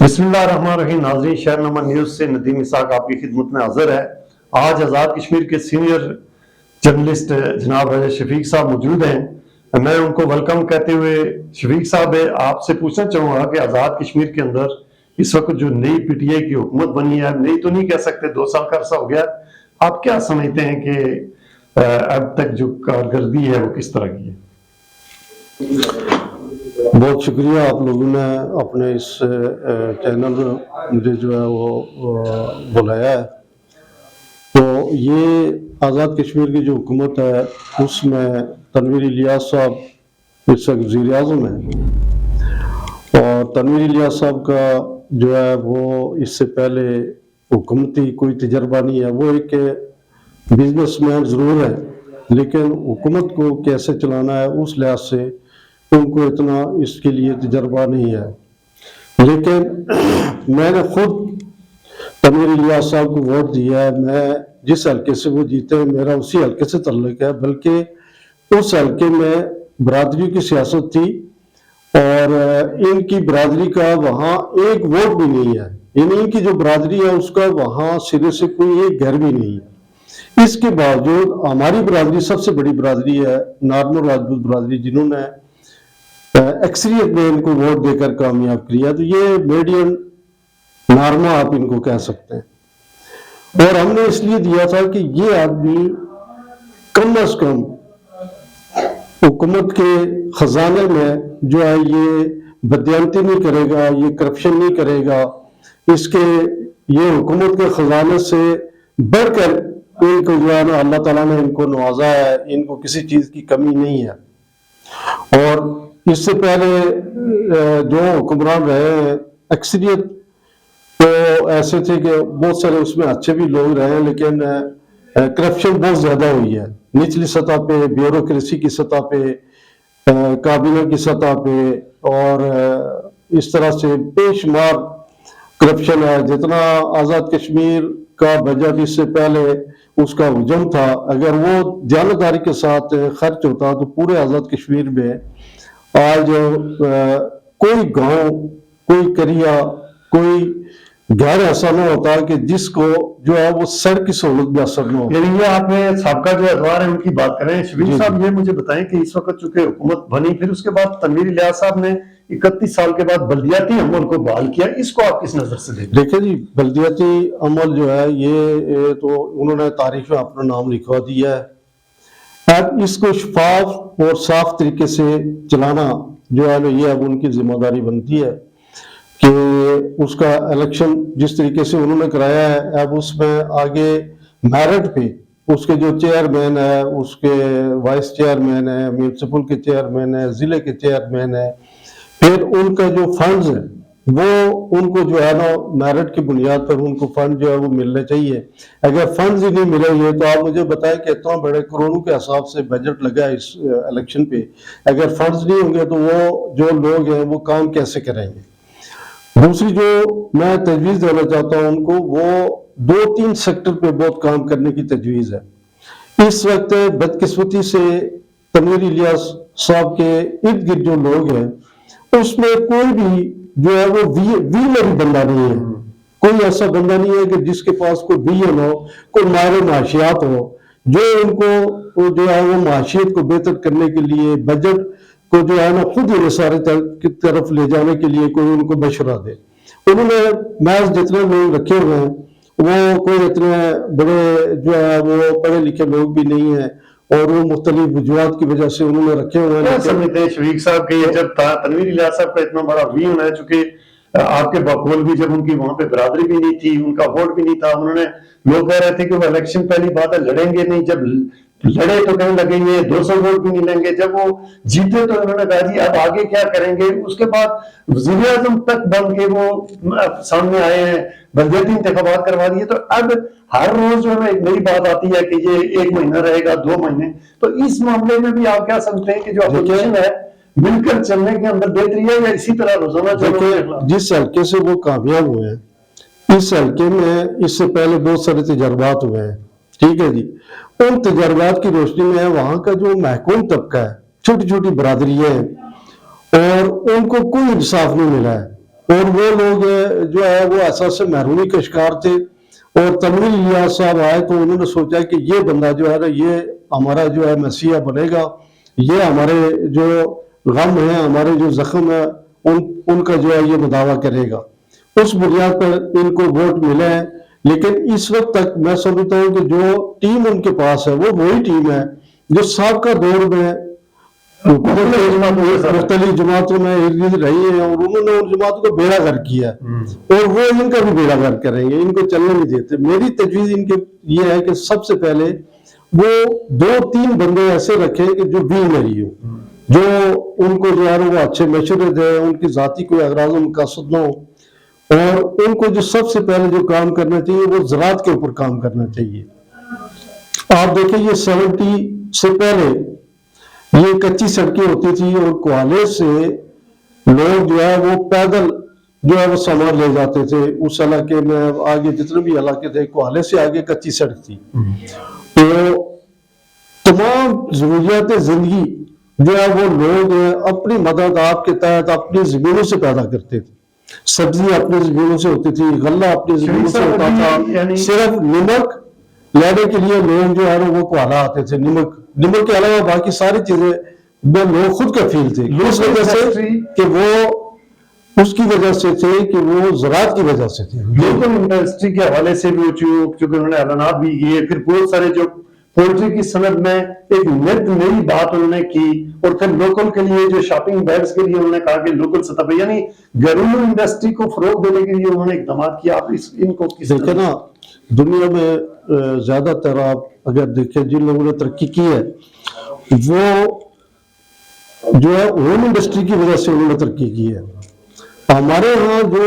بسم اللہ الرحمن الرحیم. ناظرین، شہرنامہ نیوز سے ندیم اسحاق آپ کی خدمت میں حاضر ہے. آج آزاد کشمیر کے سینئر جرنلسٹ جناب شفیق صاحب موجود ہیں. میں ان کو ویلکم کہتے ہوئے شفیق صاحب آپ سے پوچھنا چاہوں گا کہ آزاد کشمیر کے اندر اس وقت جو نئی پی ٹی آئی کی حکومت بنی ہے، نئی تو نہیں کہہ سکتے، 2 سال کا عرصہ ہو گیا، آپ کیا سمجھتے ہیں کہ اب تک جو کارکردگی ہے وہ کس طرح کی ہے؟ بہت شکریہ آپ لوگوں نے اپنے اس چینل مجھے جو ہے وہ بلایا ہے. تو یہ آزاد کشمیر کی جو حکومت ہے اس میں تنویر الیاس صاحب اس وقت وزیر اعظم ہیں، اور تنویر الیاس صاحب کا جو ہے وہ اس سے پہلے حکومتی کوئی تجربہ نہیں ہے. وہ ایک بزنس مین ضرور ہے، لیکن حکومت کو کیسے چلانا ہے اس لحاظ سے ان کو اتنا اس کے لیے تجربہ نہیں ہے. لیکن میں نے خود تنویر الیاس صاحب کو ووٹ دیا ہے. میں جس حلقے سے وہ جیتے ہیں میرا اسی حلقے سے تعلق ہے، بلکہ اس حلقے میں برادری کی سیاست تھی اور ان کی برادری کا وہاں ایک ووٹ بھی نہیں ہے. یعنی ان کی جو برادری ہے اس کا وہاں سرے سے کوئی ایک گھر بھی نہیں ہے. اس کے باوجود ہماری برادری سب سے بڑی برادری ہے، نارمل راجپوت برادری، جنہوں نے اکثریت میں ان کو ووٹ دے کر کامیاب کیا. تو یہ میڈین نارما آپ ان کو کہہ سکتے ہیں. اور ہم نے اس لیے دیا تھا کہ یہ آدمی کم از کم حکومت کے خزانے میں جو ہے یہ بددیانتی نہیں کرے گا، یہ کرپشن نہیں کرے گا. اس کے یہ حکومت کے خزانے سے بڑھ کر ان کو جو ہے نا اللہ تعالیٰ نے ان کو نوازا ہے، ان کو کسی چیز کی کمی نہیں ہے. اور اس سے پہلے جو حکمران رہے ہیں اکثریت تو ایسے تھے کہ بہت سارے اس میں اچھے بھی لوگ رہے ہیں، لیکن کرپشن بہت زیادہ ہوئی ہے نچلی سطح پہ، بیوروکریسی کی سطح پہ، کابینہ کی سطح پہ، اور اس طرح سے بے شمار کرپشن ہے. جتنا آزاد کشمیر کا بجٹ اس سے پہلے اس کا حجم تھا، اگر وہ دیانتداری کے ساتھ خرچ ہوتا تو پورے آزاد کشمیر میں آج کوئی گاؤں، کوئی کریا، کوئی گھر ایسا نہ ہوتا کہ جس کو جو ہے وہ سڑک کی سہولت بھی اثر نہ ہو. یعنی یہ آپ نے سابقہ جو ادوار ہیں ان کی بات کریں. شفیق صاحب یہ مجھے بتائیں کہ اس وقت چونکہ حکومت بنی، پھر اس کے بعد تنویر الیاس صاحب نے 31 سال کے بعد بلدیاتی عمل کو بحال کیا، اس کو آپ کس نظر سے دیکھیں؟ دیکھیں جی، بلدیاتی عمل جو ہے یہ تو انہوں نے تاریخ میں اپنا نام لکھوا دیا ہے. اب اس کو شفاف اور صاف طریقے سے چلانا جو ہے یہ اب ان کی ذمہ داری بنتی ہے کہ اس کا الیکشن جس طریقے سے انہوں نے کرایا ہے، اب اس میں آگے میرٹ پہ اس کے جو چیئرمین ہے، اس کے وائس چیئرمین ہے، میونسپل کے چیئرمین ہے، ضلع کے چیئرمین ہے، پھر ان کا جو فنڈز ہے وہ ان کو جو ہے نا میرٹ کی بنیاد پر ان کو فنڈ جو ہے وہ ملنے چاہیے. اگر فنڈز ہی نہیں ملیں گے تو آپ مجھے بتائیں کہ اتنا بڑے کروڑوں کے حساب سے بجٹ لگا ہے اس الیکشن پہ، اگر فنڈز نہیں ہوں گے تو وہ جو لوگ ہیں وہ کام کیسے کریں گے؟ دوسری جو میں تجویز دینا چاہتا ہوں ان کو، وہ 2-3 سیکٹر پہ بہت کام کرنے کی تجویز ہے. اس وقت بدقسمتی سے تنویر الیاس صاحب کے ارد گرد جو لوگ ہیں اس میں کوئی بھی جو ہے وہ ویلر بندہ نہیں ہے. کوئی ایسا بندہ نہیں ہے کہ جس کے پاس کوئی ویژن ہو، کوئی ماہر معاشیات ہو، جو ان کو جو ہے وہ معاشیت کو بہتر کرنے کے لیے، بجٹ کو جو ہے نا خود ہی سارے کی طرف لے جانے کے لیے کوئی ان کو مشورہ دے. انہوں نے محض جتنے لوگ رکھے ہوئے ہیں وہ کوئی اتنے بڑے جو ہے وہ پڑھے لکھے لوگ بھی نہیں ہیں، اور وہ مختلف وجوہات کی وجہ سے انہوں نے رکھے ہوئے ہیں. کیا سمجھتے ہیں شفیق صاحب کہ جب تنویر الیاس صاحب کا اتنا بڑا وی ہونا ہے، چونکہ آپ کے بقول بھی جب ان کی وہاں پہ برادری بھی نہیں تھی، ان کا ووٹ بھی نہیں تھا، انہوں نے لوگ کہہ رہے تھے کہ وہ الیکشن پہلی بات ہے لڑیں گے نہیں، جب لڑے تو کہنے لگے یہ 200 ووٹ بھی نہیں لیں گے، جب وہ جیتے تو انہوں نے کہا جی اب آگے کیا کریں گے. اس کے بعد وزیر اعظم تک بن کے وہ سامنے آئے ہیں، بلدیاتی انتخابات کروا دیے. تو اب ہر روز جو ہے ایک نئی بات آتی ہے کہ یہ 1 مہینہ رہے گا، 2 مہینے. تو اس معاملے میں بھی آپ کیا سمجھتے ہیں کہ جو اپوزیشن ہے مل کر چلنے کے اندر بہتری ہے یا اسی طرح روزانہ چلو؟ جس حلقے سے وہ کامیاب ہوئے ہیں اس حلقے میں اس سے پہلے بہت سارے تجربات ہوئے ہیں، ٹھیک ہے جی. ان تجربات کی روشنی میں وہاں کا جو محکوم طبقہ ہے، چھوٹی چھوٹی برادریاں ہیں، اور ان کو کوئی انصاف نہیں ملا ہے. اور وہ لوگ جو ہے وہ احساس محرومی کا شکار تھے، اور تنویر الیاس صاحب آئے تو انہوں نے سوچا کہ یہ بندہ جو ہے نا یہ ہمارا جو ہے مسیحا بنے گا، یہ ہمارے جو غم ہیں، ہمارے جو زخم ہیں، ان کا جو ہے یہ مداوع کرے گا۔ اس بنیاد پر ان کو ووٹ ملے ہیں، لیکن اس وقت تک میں سمجھتا ہوں کہ جو ٹیم ان کے پاس ہے وہ وہی ٹیم ہے جو سابقہ دور میں مختلف جماعتوں میں رہی ہیں، اور انہوں نے ان جماعتوں کو بیڑا گرک کیا ہے، اور وہ ان کا بھی بیڑا گرک کریں گے، ان کو چلنے نہیں دیتے۔ میری تجویز ان کے یہ ہے کہ سب سے پہلے وہ 2-3 بندے ایسے رکھیں کہ جو ویژنری ہو، جو ان کو جو ہے وہ اچھے مشورے دیں، ان کی ذاتی کوئی اغراض و مقاصد نہ ہو، اور ان کو جو سب سے پہلے جو کام کرنا چاہیے وہ زراعت کے اوپر کام کرنا چاہیے۔ آپ دیکھیں یہ 70 سے پہلے یہ کچی سڑکیں ہوتی تھی، اور کوالے سے لوگ جو ہے وہ پیدل جو ہے وہ سامان لے جاتے تھے۔ اس علاقے میں آگے جتنے بھی علاقے تھے کوالے سے آگے کچی سڑک تھی، تو تمام ضروریات زندگی جو ہے وہ لوگ اپنی مدد آپ کے تحت اپنی زمینوں سے پیدا کرتے تھے۔ سبزی اپنی زمینوں سے ہوتی تھی، غلہ اپنی زمینوں سے ہوتا تھا، صرف نمک لینے کے لیے لوگ جو ہے وہ کوالہ آتے تھے۔ نمک کے علاوہ باقی ساری چیزیں میں لوگ خود کفیل تھے، اس وجہ سے کہ وہ اس کی وجہ سے تھے کہ وہ زراعت کی وجہ سے تھے۔ لوکل انڈسٹری کے حوالے سے بھی چونکہ انہوں نے اعلانات بھی کیے، پھر بہت سارے جو پولٹری کی صنعت میں ایک نئی بات انہوں نے کی، اور پھر لوکل کے لیے جو شاپنگ بیگز کے لیے انہوں نے کہا کہ لوکل سطح پہ، یعنی گھریلو انڈسٹری کو فروغ دینے کے لیے انہوں نے اقدامات کیا۔ آپ ان کو کس دیکھیں نا، دنیا میں زیادہ تر آپ اگر دیکھیں جن لوگوں نے ترقی کی ہے وہ جو ہے ہوم انڈسٹری کی وجہ سے انہوں نے ترقی کی ہے۔ ہمارے ہاں جو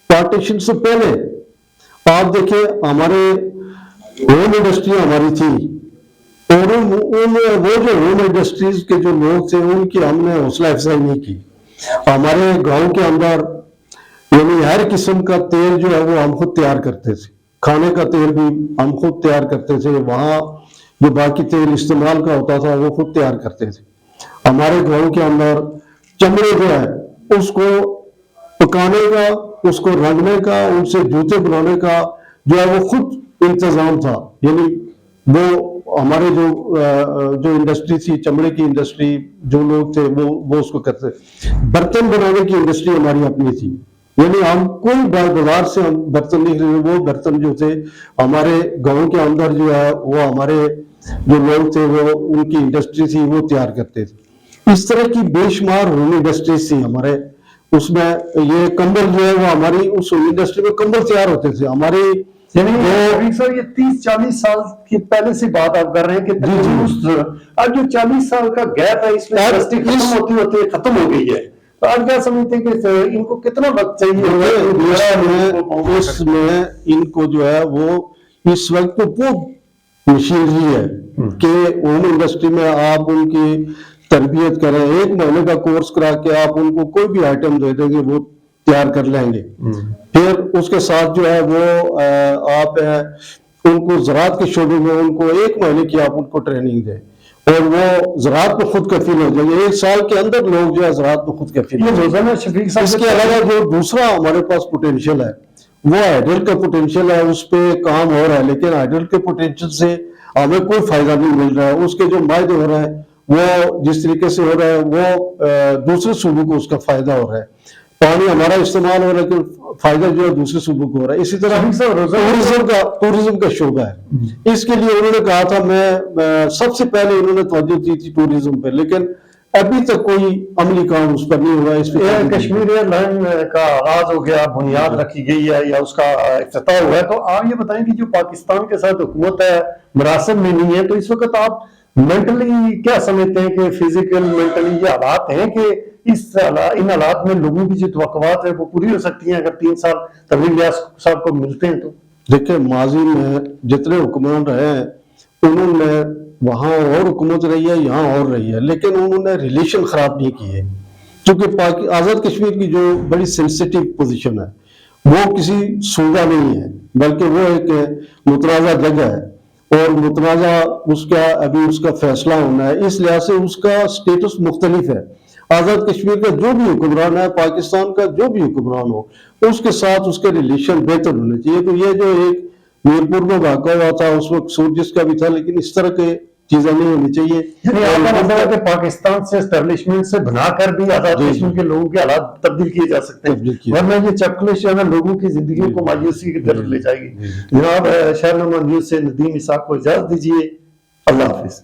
پارٹیشن سے پہلے آپ دیکھیں ہمارے ہوم انڈسٹری ہماری تھی، اور وہ جو ہوم انڈسٹریز کے جو لوگ تھے ان کی ہم نے حوصلہ افزائی نہیں کی۔ ہمارے گاؤں کے اندر یعنی ہر قسم کا تیل جو ہے وہ ہم خود تیار کرتے تھے، کھانے کا تیل بھی ہم خود تیار کرتے تھے، وہاں جو باقی تیل استعمال کا ہوتا تھا وہ خود تیار کرتے تھے۔ ہمارے گاؤں کے اندر چمڑے جو ہے اس کو پکانے کا، اس کو رنگنے کا، ان سے جوتے بنانے کا جو ہے وہ خود انتظام تھا، یعنی وہ ہمارے جو انڈسٹری تھی چمڑے کی انڈسٹری، جو لوگ تھے وہ اس کو کرتے۔ برتن بنانے کی انڈسٹری ہماری اپنی تھی، یعنی ہم کوئی بازار سے ہم برتن نہیں خریدے، وہ برتن جو تھے ہمارے گاؤں کے اندر جو ہے وہ ہمارے جو لوگ تھے وہ ان کی انڈسٹری تھی وہ تیار کرتے تھے۔ اس طرح کی بے شمار ہوم انڈسٹریز تھی ہمارے، اس میں یہ کمبل جو ہے وہ ہماری اس ہوم انڈسٹری میں کمبل تیار ہوتے تھے ہماری، یعنی سر یہ 30-40 سال کی پہلے سے بات آپ کر رہے ہیں کہ اب جو 40 سال کا گیپ ہے اس میں انڈسٹری ختم ہوتی ہوتی ختم ہو گئی ہے، تو آپ کیا سمجھتے ہیں کہ ان کو کتنا وقت چاہیے؟ اس میں ان کو جو ہے وہ اس وقت وہ مشینری ہے کہ ہوم انڈسٹری میں آپ ان کی تربیت کریں، 1 مہینے کا کورس کرا کے آپ ان کو کوئی بھی آئٹم دے دیں گے وہ تیار کر لیں گے۔ پھر اس کے ساتھ جو ہے وہ آپ ان کو زراعت کے شعبے میں ان کو 1 مہینے کی آپ ان کو ٹریننگ دیں، اور وہ زراعت میں خود کفیل ہو جائیں گے۔ 1 سال کے اندر لوگ جو ہے زراعت میں خود کفیل ہو جائیں گے۔ اس کے علاوہ جو دوسرا ہمارے پاس پوٹینشیل ہے وہ ہائیڈل کا پوٹینشیل ہے، اس پہ کام ہو رہا ہے، لیکن ہائیڈل کے پوٹینشیل سے ہمیں کوئی فائدہ نہیں مل رہا ہے۔ اس کے جو معاہدے ہو رہے ہیں وہ جس طریقے سے ہو رہا ہے وہ دوسرے صوبوں کو اس کا فائدہ ہو رہا ہے، پانی ہمارا استعمال ہو رہا ہے کہ فائدہ جو ہے دوسرے صوبوں کو ہو رہا ہے۔ اسی طرح ٹورزم کا شعبہ ہے، اس کے لیے انہوں نے کہا تھا، میں سب سے پہلے انہوں نے توجہ دی تھی ٹورزم پہ، لیکن ابھی تک کوئی عملی کام اس پر نہیں ہوا۔ اس پہ کشمیر ایئر لائن کا آغاز ہو گیا، بنیاد رکھی گئی ہے یا اس کا افتتاح ہوا ہے، تو آپ یہ بتائیں کہ جو پاکستان کے ساتھ حکومت ہے مراسم میں نہیں ہے، تو اس وقت آپ مینٹلی کیا سمجھتے ہیں کہ فزیکل مینٹلی یہ حالات ہیں کہ ان حالات میں لوگوں کی جو توقعات ہیں وہ پوری ہو سکتی ہیں اگر 3 سال تنویر الیاس صاحب کو ملتے ہیں تو؟ دیکھیں ماضی میں جتنے حکمران رہے ہیں انہوں نے وہاں اور حکومت رہی ہے یہاں اور رہی ہے، لیکن انہوں نے ریلیشن خراب نہیں کیے، کیونکہ آزاد کشمیر کی جو بڑی سینسیٹیو پوزیشن ہے وہ کسی صوبہ نہیں ہے بلکہ وہ ایک متنازع جگہ ہے، اور متنازع اس کا ابھی اس کا فیصلہ ہونا ہے، اس لحاظ سے اس کا سٹیٹس مختلف ہے۔ آزاد کشمیر کا جو بھی حکمران ہے، پاکستان کا جو بھی حکمران ہو، اس کے ساتھ اس کے ریلیشن بہتر ہونے چاہیے۔ تو یہ جو ایک میرپور میں واقع ہوا تھا، اس وقت سورجس کا بھی تھا، لیکن اس طرح کے چیزیں نہیں ہونی چاہیے۔ یعنی آپ کا مطلب ہے کہ پاکستان سے اسٹیبلشمنٹ سے بنا کر بھی آزاد جی، کشمیر کے لوگوں کے حالات تبدیل کیے جا سکتے تبدیل ہیں، کیے۔ ورنہ یہ چکلش جو ہے نا لوگوں کی زندگیوں کو مایوسی کی طرف لے جائے گی۔ جناب شہرنامہ نیوز سے ندیم اسحاق کو اجازت دیجیے، اللہ حافظ۔